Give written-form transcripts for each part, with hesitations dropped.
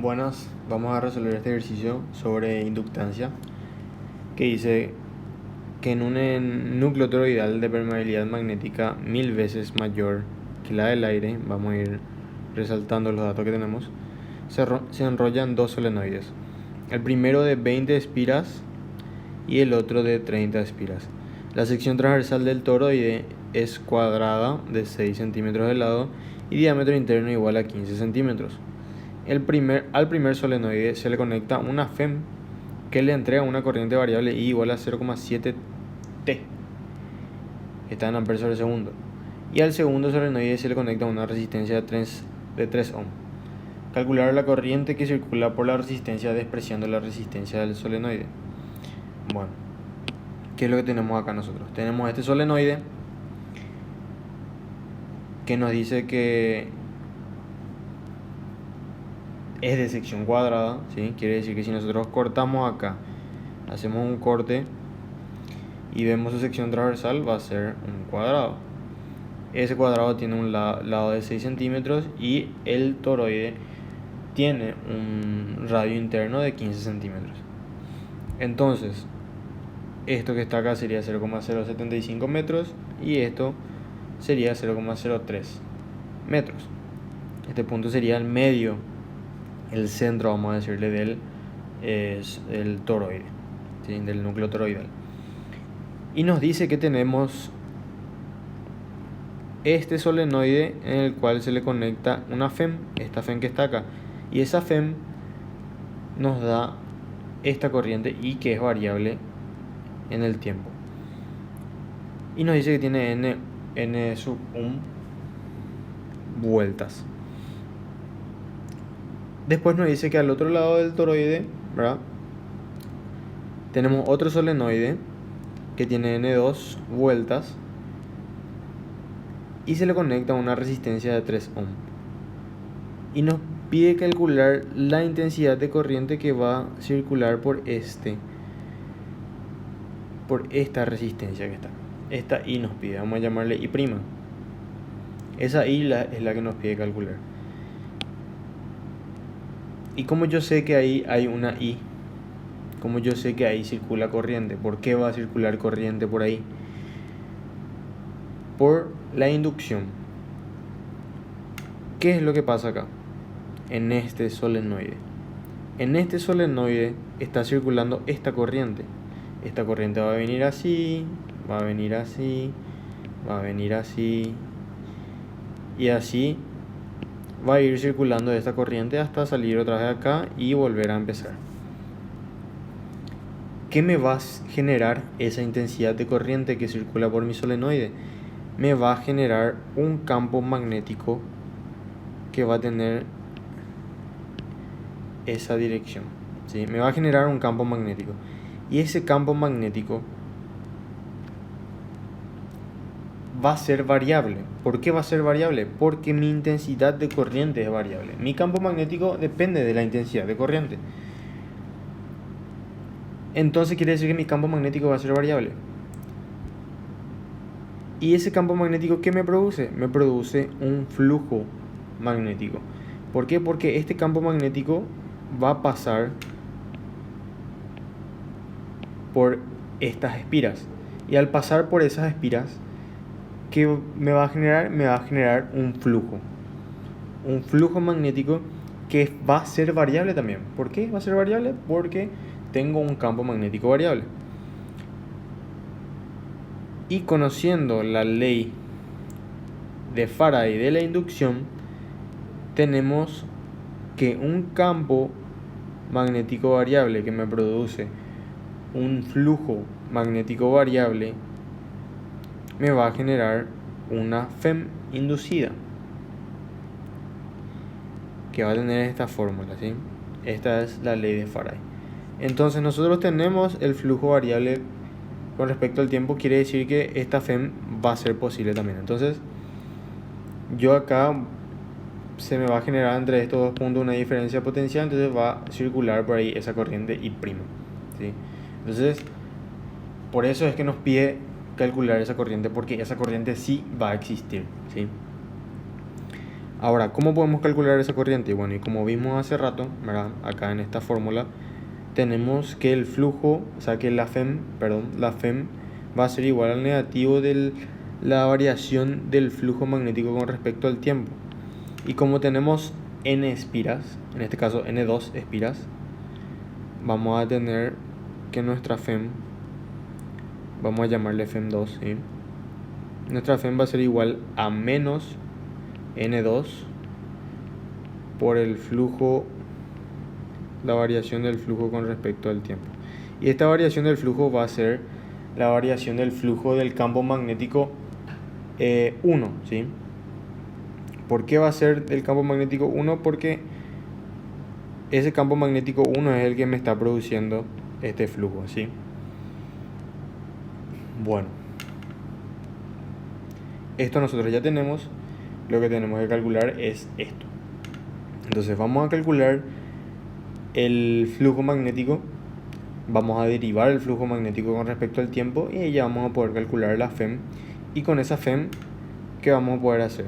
Buenas, vamos a resolver este ejercicio sobre inductancia que dice que en un núcleo toroidal de permeabilidad magnética 1000 veces mayor que la del aire, vamos a ir resaltando los datos que tenemos, se enrollan dos solenoides, el primero de 20 espiras y el otro de 30 espiras. La sección transversal del toroide es cuadrada de 6 centímetros de lado y diámetro interno igual a 15 centímetros. Al primer solenoide se le conecta una FEM que le entrega una corriente variable I igual a 0,7 T, está en amperes sobre segundo. Y al segundo solenoide se le conecta una resistencia de 3 ohm. Calcular la corriente que circula por la resistencia despreciando la resistencia del solenoide. Bueno, ¿qué es lo que tenemos acá nosotros? Tenemos este solenoide que nos dice que es de sección cuadrada, ¿sí? Quiere decir que si nosotros cortamos acá, hacemos un corte y vemos su sección transversal, va a ser un cuadrado. Ese cuadrado tiene un lado de 6 centímetros y el toroide tiene un radio interno de 15 centímetros. Entonces, esto que está acá sería 0,075 metros y esto sería 0,03 metros. Este punto sería el medio, el centro, vamos a decirle, del toroide, ¿sí? Del núcleo toroidal. Y nos dice que tenemos este solenoide en el cual se le conecta una FEM, esta FEM que está acá. Y esa FEM nos da esta corriente I que es variable en el tiempo. Y nos dice que tiene n sub 1 vueltas. Después nos dice que al otro lado del toroide, ¿verdad?, tenemos otro solenoide que tiene n2 vueltas y se le conecta una resistencia de 3 ohm. Y nos pide calcular la intensidad de corriente que va a circular por esta resistencia que está. Esta I nos pide, vamos a llamarle I'. Esa I es la que nos pide calcular. Y como yo sé que ahí hay una I, como yo sé que ahí circula corriente, ¿por qué va a circular corriente por ahí? Por la inducción. ¿Qué es lo que pasa acá? En este solenoide. En este solenoide está circulando esta corriente. Esta corriente va a venir así, va a venir así, va a venir así, y así va a ir circulando esta corriente hasta salir otra vez acá y volver a empezar. ¿Qué me va a generar esa intensidad de corriente que circula por mi solenoide? Me va a generar un campo magnético que va a tener esa dirección, ¿sí? Me va a generar un campo magnético. Y ese campo magnético va a ser variable. ¿Por qué va a ser variable? Porque mi intensidad de corriente es variable. Mi campo magnético depende de la intensidad de corriente. Entonces quiere decir que mi campo magnético va a ser variable. ¿Y ese campo magnético qué me produce? Me produce un flujo magnético. ¿Por qué? Porque este campo magnético va a pasar por estas espiras. Y al pasar por esas espiras, ¿qué me va a generar? Me va a generar un flujo. Un flujo magnético que va a ser variable también. ¿Por qué va a ser variable? Porque tengo un campo magnético variable. Y conociendo la ley de Faraday de la inducción, tenemos que un campo magnético variable que me produce un flujo magnético variable me va a generar una FEM inducida que va a tener esta fórmula, ¿sí? Esta es la ley de Faraday. Entonces nosotros tenemos el flujo variable con respecto al tiempo, quiere decir que esta FEM va a ser posible también. Entonces yo acá se me va a generar entre estos dos puntos una diferencia potencial, entonces va a circular por ahí esa corriente I', ¿sí? Entonces por eso es que nos pide calcular esa corriente, porque esa corriente sí va a existir, ¿sí? Ahora, ¿cómo podemos calcular esa corriente? Bueno, y como vimos hace rato, ¿verdad? Acá en esta fórmula, tenemos que el flujo, o sea que la FEM va a ser igual al negativo de la variación del flujo magnético con respecto al tiempo. Y como tenemos n espiras, en este caso n2 espiras, vamos a tener que nuestra FEM, vamos a llamarle FEM2, ¿sí? Nuestra FEM va a ser igual a menos n2 por el flujo, la variación del flujo con respecto al tiempo. Y esta variación del flujo va a ser la variación del flujo del campo magnético 1, ¿sí? ¿Por qué va a ser del campo magnético 1? Porque ese campo magnético 1 es el que me está produciendo este flujo, ¿sí? Bueno, esto nosotros ya tenemos. Lo que tenemos que calcular es esto. Entonces vamos a calcular el flujo magnético, vamos a derivar el flujo magnético con respecto al tiempo y ya vamos a poder calcular la FEM. Y con esa FEM, ¿qué vamos a poder hacer?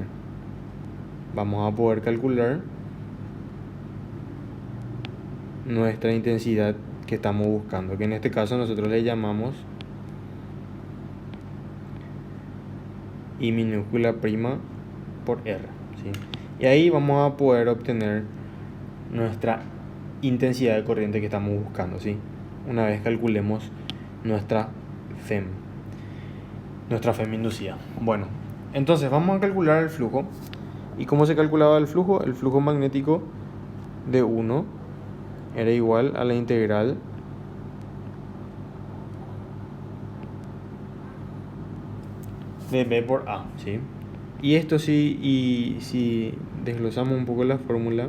Vamos a poder calcular nuestra intensidad que estamos buscando, que en este caso nosotros le llamamos I minúscula prima por R, ¿sí? Y ahí vamos a poder obtener nuestra intensidad de corriente que estamos buscando, ¿sí? Una vez calculemos nuestra FEM inducida. Bueno, entonces vamos a calcular el flujo. ¿Y cómo se calculaba el flujo? El flujo magnético de 1 era igual a la integral de B por A, ¿sí? Y esto sí, y si desglosamos un poco la fórmula,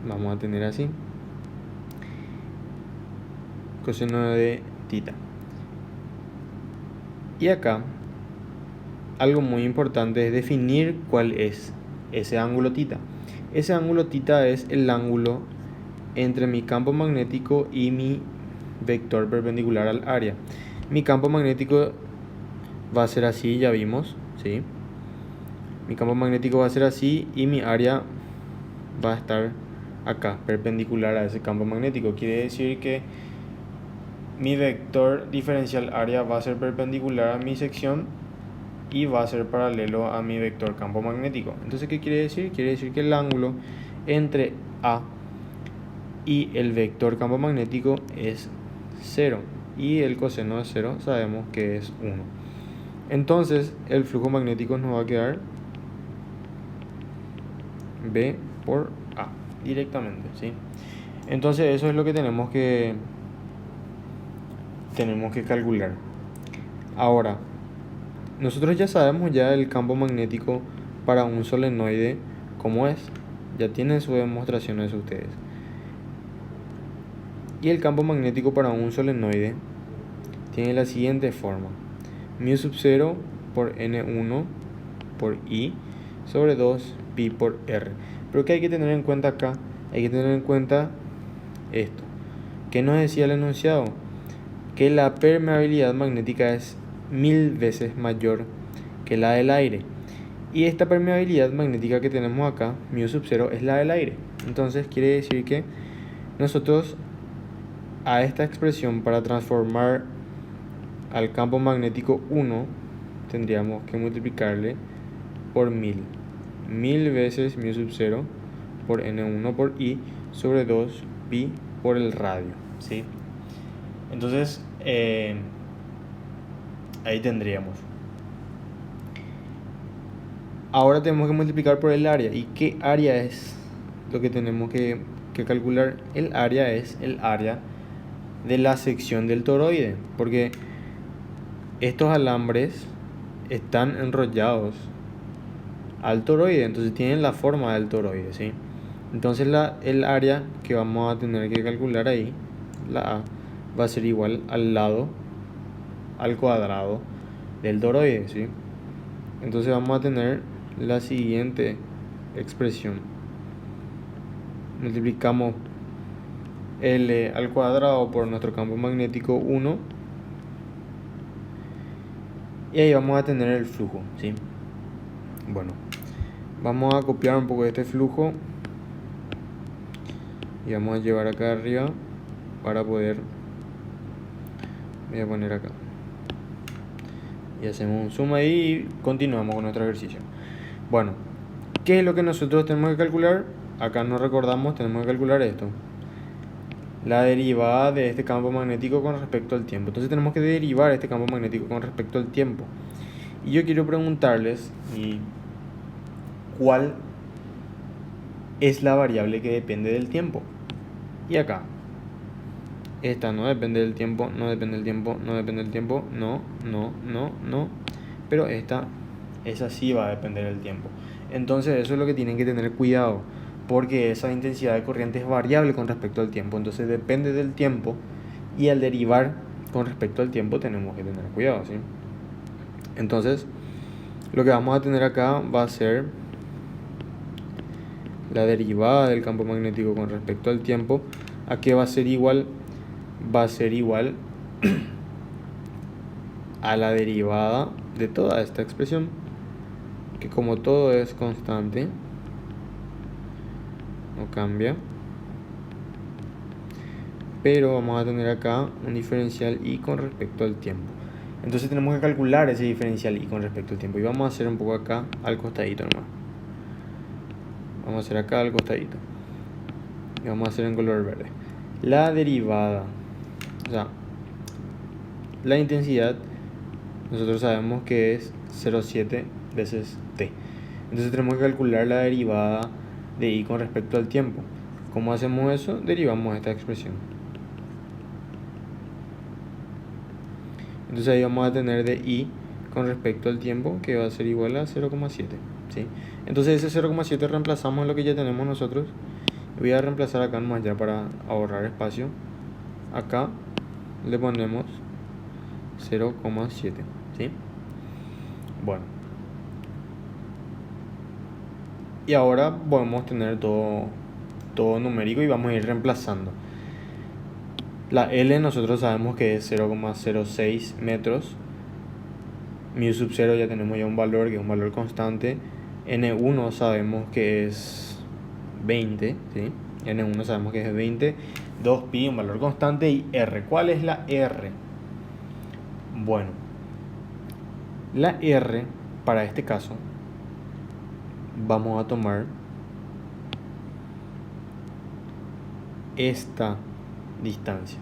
vamos a tener así: coseno de tita. Y acá, algo muy importante es definir cuál es ese ángulo tita. Ese ángulo tita es el ángulo entre mi campo magnético y mi vector perpendicular al área. Mi campo magnético va a ser así, ya vimos, ¿sí? Mi campo magnético va a ser así y mi área va a estar acá, perpendicular a ese campo magnético. Quiere decir que mi vector diferencial área va a ser perpendicular a mi sección y va a ser paralelo a mi vector campo magnético. Entonces, ¿qué quiere decir? Quiere decir que el ángulo entre A y el vector campo magnético es 0. Y el coseno de 0 sabemos que es 1. Entonces, el flujo magnético nos va a quedar B por A directamente, ¿sí? Entonces, eso es lo que tenemos que calcular. Ahora, nosotros ya sabemos ya el campo magnético para un solenoide cómo es. Ya tienen sus demostraciones ustedes. Y el campo magnético para un solenoide tiene la siguiente forma: mu sub 0 por N1 por I sobre 2 pi por R. Pero ¿qué hay que tener en cuenta acá? Hay que tener en cuenta esto. ¿Qué nos decía el enunciado? Que la permeabilidad magnética es 1000 veces mayor que la del aire. Y esta permeabilidad magnética que tenemos acá, mu sub 0, es la del aire. Entonces quiere decir que nosotros a esta expresión, para transformar al campo magnético 1, tendríamos que multiplicarle por 1000. 1000 veces mu sub 0 por N1 por I sobre 2 pi por el radio, ¿sí? Entonces, ahí tendríamos. Ahora tenemos que multiplicar por el área. ¿Y qué área es lo que tenemos que calcular? El área es el área de la sección del toroide, porque estos alambres están enrollados al toroide, entonces tienen la forma del toroide, ¿sí? Entonces el área que vamos a tener que calcular ahí, la A, va a ser igual al cuadrado del toroide, ¿sí? Entonces vamos a tener la siguiente expresión: multiplicamos L al cuadrado por nuestro campo magnético 1 y ahí vamos a tener el flujo, ¿sí? Bueno, Vamos a copiar un poco de este flujo y vamos a llevar acá arriba para poder, voy a poner acá y hacemos un zoom ahí y continuamos con nuestro ejercicio. Bueno, ¿qué es lo que nosotros tenemos que calcular? Acá no recordamos, tenemos que calcular esto, la derivada de este campo magnético con respecto al tiempo. Entonces tenemos que derivar este campo magnético con respecto al tiempo. Y yo quiero preguntarles cuál es la variable que depende del tiempo. Y acá, esta no depende del tiempo, no depende del tiempo, no depende del tiempo, no. Pero esa sí va a depender del tiempo. Entonces eso es lo que tienen que tener cuidado, porque esa intensidad de corriente es variable con respecto al tiempo. Entonces depende del tiempo y al derivar con respecto al tiempo tenemos que tener cuidado, ¿sí? Entonces lo que vamos a tener acá va a ser la derivada del campo magnético con respecto al tiempo. ¿A qué va a ser igual? Va a ser igual a la derivada de toda esta expresión, que como todo es constante, no cambia, pero vamos a tener acá un diferencial y con respecto al tiempo. Entonces tenemos que calcular ese diferencial y con respecto al tiempo, y vamos a hacer un poco acá al costadito nomás. Vamos a hacer acá al costadito y vamos a hacer en color verde la derivada, o sea, la intensidad. Nosotros sabemos que es 0,7 veces t. Entonces tenemos que calcular la derivada de i con respecto al tiempo. ¿Cómo hacemos eso? Derivamos esta expresión. Entonces ahí vamos a tener de i con respecto al tiempo, que va a ser igual a 0,7, ¿sí? Entonces ese 0,7 reemplazamos en lo que ya tenemos nosotros. Voy a reemplazar acá nomás ya para ahorrar espacio. Acá le ponemos 0,7, ¿sí? Bueno, y ahora podemos tener todo numérico y vamos a ir reemplazando. La L nosotros sabemos que es 0,06 metros. Mu sub 0 ya tenemos ya un valor que es un valor constante. N1 sabemos que es 20, ¿sí? N1 sabemos que es 20. 2pi, un valor constante. Y R, ¿cuál es la R? Bueno, la R para este caso vamos a tomar esta distancia.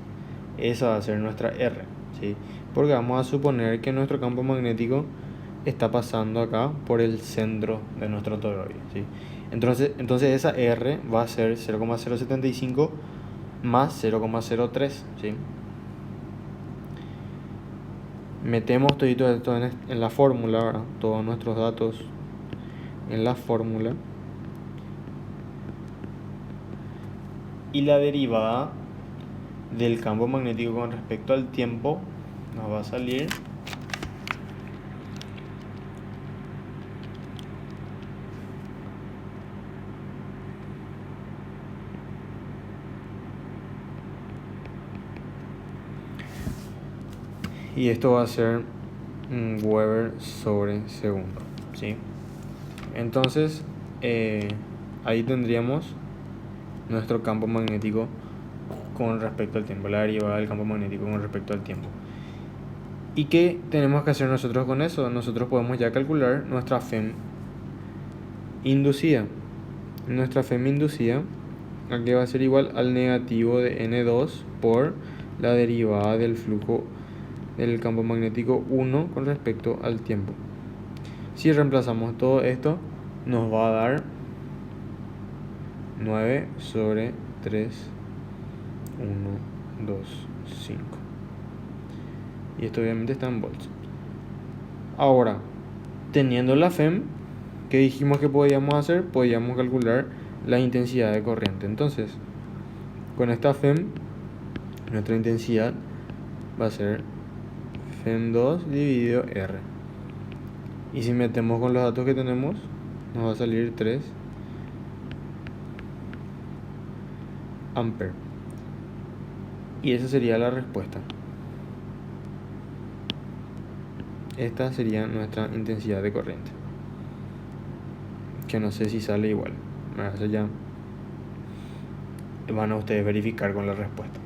Esa va a ser nuestra R, ¿sí? Porque vamos a suponer que nuestro campo magnético está pasando acá por el centro de nuestro toroide, ¿sí? Entonces esa R va a ser 0,075 más 0,03, ¿sí? Metemos todo esto en la fórmula, ¿verdad? Todos nuestros datos en la fórmula. Y la derivada del campo magnético con respecto al tiempo nos va a salir y esto va a ser Weber sobre segundo, ¿sí? Entonces ahí tendríamos nuestro campo magnético con respecto al tiempo, la derivada del campo magnético con respecto al tiempo. ¿Y qué tenemos que hacer nosotros con eso? Nosotros podemos ya calcular nuestra FEM inducida. Nuestra FEM inducida aquí va a ser igual al negativo de N2 por la derivada del flujo del campo magnético 1 con respecto al tiempo. Si reemplazamos todo esto, nos va a dar 9 sobre 3, 1, 2, 5. Y esto obviamente está en volts. Ahora, teniendo la FEM, ¿qué dijimos que podíamos hacer? Podíamos calcular la intensidad de corriente. Entonces, con esta FEM, nuestra intensidad va a ser FEM2 dividido R. Y si metemos con los datos que tenemos, nos va a salir 3 amperes. Y esa sería la respuesta. Esta sería nuestra intensidad de corriente. que no sé si sale igual. Bueno, eso ya van a ustedes verificar con la respuesta.